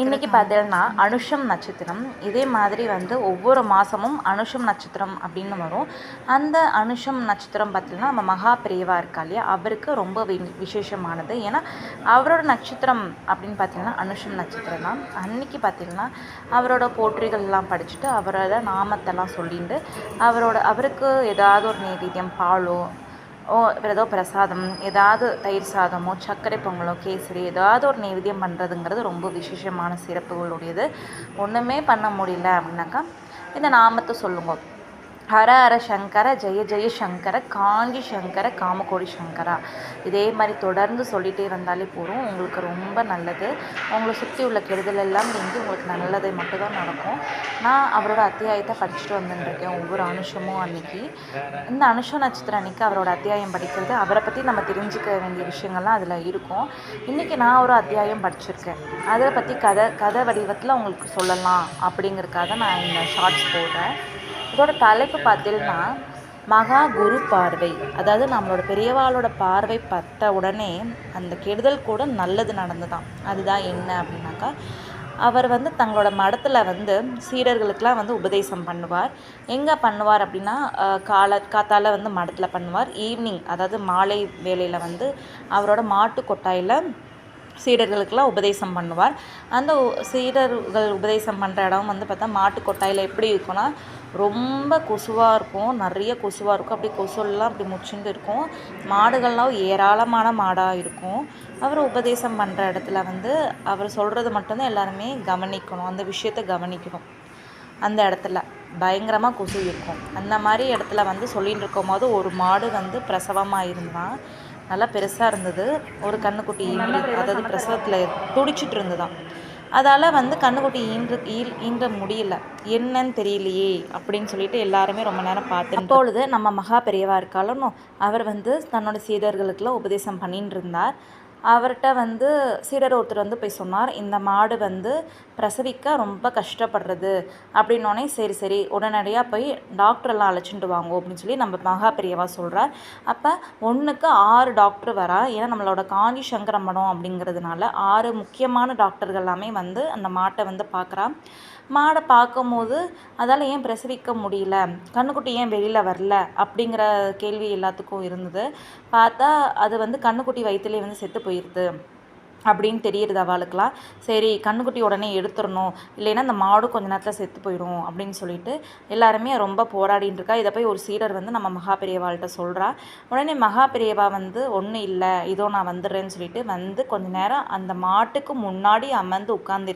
இன்றைக்கி பார்த்தீங்கன்னா அனுஷம் நட்சத்திரம். இதே மாதிரி ஒவ்வொரு மாதமும் அனுஷம் நட்சத்திரம் அப்படின்னு வரும். அந்த அனுஷம் நட்சத்திரம் பார்த்திங்கன்னா நம்ம மகா பெரியவா இருக்கா இல்லையா, அவருக்கு ரொம்ப விசேஷமானது. ஏன்னா அவரோட நட்சத்திரம் அப்படின்னு பார்த்திங்கன்னா அனுஷம் நட்சத்திரம் தான். அன்றைக்கி பார்த்திங்கன்னா அவரோட போற்றிகள்லாம் படிச்சுட்டு அவரோட நாமத்தெல்லாம் சொல்லிட்டு அவருக்கு ஏதாவது ஒரு நைவேத்தியம் பாலோ ஏதோ பிரசாதம், ஏதாவது தயிர் சாதமோ சர்க்கரை பொங்கலோ கேசரி ஏதாவது ஒரு நைவேத்தியம் பண்ணுறதுங்கிறது ரொம்ப விசேஷமான சிறப்புகளுடையது. ஒன்றுமே பண்ண முடியல அப்படின்னாக்கா இந்த நாமத்தை சொல்லுங்க. ஹர ஹர சங்கர ஜெய ஜெய சங்கர காஞ்சி சங்கர காமகோடி சங்கரா. இதே மாதிரி தொடர்ந்து சொல்லிகிட்டே வந்தாலே போதும், உங்களுக்கு ரொம்ப நல்லது. உங்களை சுற்றி உள்ள கெடுதல் எல்லாம் நீங்கி உங்களுக்கு நல்லதை மட்டும்தான் நடக்கும். நான் அவரோட அத்தியாயத்தை படிச்சுட்டு வந்துட்டுருக்கேன் ஒவ்வொரு அனுஷமும். அன்றைக்கி இந்த அனுஷ நட்சத்திரம் அன்றைக்கி அவரோட அத்தியாயம் படிக்கிறது, அவரை பற்றி நம்ம தெரிஞ்சுக்க வேண்டிய விஷயங்கள்லாம் அதில் இருக்கும். இன்றைக்கி நான் ஒரு அத்தியாயம் படிச்சிருக்கேன், அதை பற்றி கதை வடிவத்தில் உங்களுக்கு சொல்லலாம் அப்படிங்கிறதுக்காக நான் இந்த ஷார்ட்ஸ் போடுறேன். இதோட தலைப்பு பார்த்தீங்கன்னா மகா குரு பார்வை. அதாவது நம்மளோட பெரியவாளோட பார்வை பட்ட உடனே அந்த கெடுதல் கூட நல்லது நடந்துதான். அதுதான் என்ன அப்படின்னாக்கா, அவர் தங்களோட மடத்தில் சீடர்களுக்கெலாம் உபதேசம் பண்ணுவார். எங்கே பண்ணுவார் அப்படின்னா காத்தால மடத்தில் பண்ணுவார். ஈவினிங் அதாவது மாலை வேளையில் அவரோட மாட்டு கொட்டாயில் சீடர்களுக்கெல்லாம் உபதேசம் பண்ணுவார். அந்த சீடர்கள் உபதேசம் பண்ணுற இடம் பார்த்தா மாட்டு கொட்டாயில் எப்படி இருக்குன்னா ரொம்ப கொசுவாக இருக்கும், நிறைய கொசுவாக இருக்கும். அப்படி கொசுலாம் அப்படி முச்சுட்டு இருக்கும். மாடுகள்லாம் ஏராளமான மாடாக இருக்கும். அவர் உபதேசம் பண்ணுற இடத்துல அவர் சொல்கிறது மட்டும்தான் எல்லாருமே கவனிக்கணும், அந்த விஷயத்தை கவனிக்கணும். அந்த இடத்துல பயங்கரமாக கொசு இருக்கும். அந்த மாதிரி இடத்துல சொல்லிகிட்டு இருக்கும் போது ஒரு மாடு பிரசவமாக இருந்தால் நல்லா பெருசாக இருந்தது. ஒரு கன்றுக்குட்டி அதாவது பிரசவத்தில் துடிச்சிட்டு இருந்துதான். அதால் கன்றுக்குட்டி ஈன்ற முடியல, என்னன்னு தெரியலையே அப்படின்னு சொல்லிட்டு எல்லாருமே ரொம்ப நேரம் பார்த்து. அப்பொழுது நம்ம மகா பெரியவா இருக்காலும் அவர் தன்னோட சீடர்களுக்கெல்லாம் உபதேசம் பண்ணிட்டு இருந்தார். அவர்கிட்ட சீடர் ஒருத்தர் போய் சொன்னார், இந்த மாடு பிரசவிக்க ரொம்ப கஷ்டப்படுறது அப்படின்னோடனே சரி உடனடியாக போய் டாக்டரெல்லாம் அழைச்சிட்டு வாங்க அப்படின்னு சொல்லி நம்ம மகா பெரியவா சொல்கிறார். அப்போ 1க்கு 6 டாக்டர் வரா. ஏன்னா நம்மளோட காஞ்சி சங்கர மடம் அப்படிங்கிறதுனால 6 முக்கியமான டாக்டர்கள் எல்லாமே அந்த மாட்டை பார்க்குறா. மாடை பார்க்கும்போது அதால் ஏன் பிரசவிக்க முடியல, கன்றுக்குட்டி ஏன் வெளியில் வரல அப்படிங்கிற கேள்வி எல்லாத்துக்கும் இருந்தது. பார்த்தா அது கன்றுக்குட்டி வயிற்றுலேயே செத்து போயிடுது அப்படின்னு தெரியுது அவளுக்கெலாம். சரி கன்றுக்குட்டி உடனே எடுத்துடணும், இல்லைன்னா அந்த மாடு கொஞ்ச நேரத்தில் செத்து போயிடும் அப்படின்னு சொல்லிட்டு எல்லாருமே ரொம்ப போராடின்னு இருக்கா. இதை போய் ஒரு சீடர் நம்ம மகா பெரியவாள்கிட்ட சொல்கிறா. உடனே மகா பெரியவா ஒன்றும் இல்லை இதோ நான் வந்துடுறேன்னு சொல்லிட்டு கொஞ்ச நேரம் அந்த மாட்டுக்கு முன்னாடி அமர்ந்து உட்கார்ந்து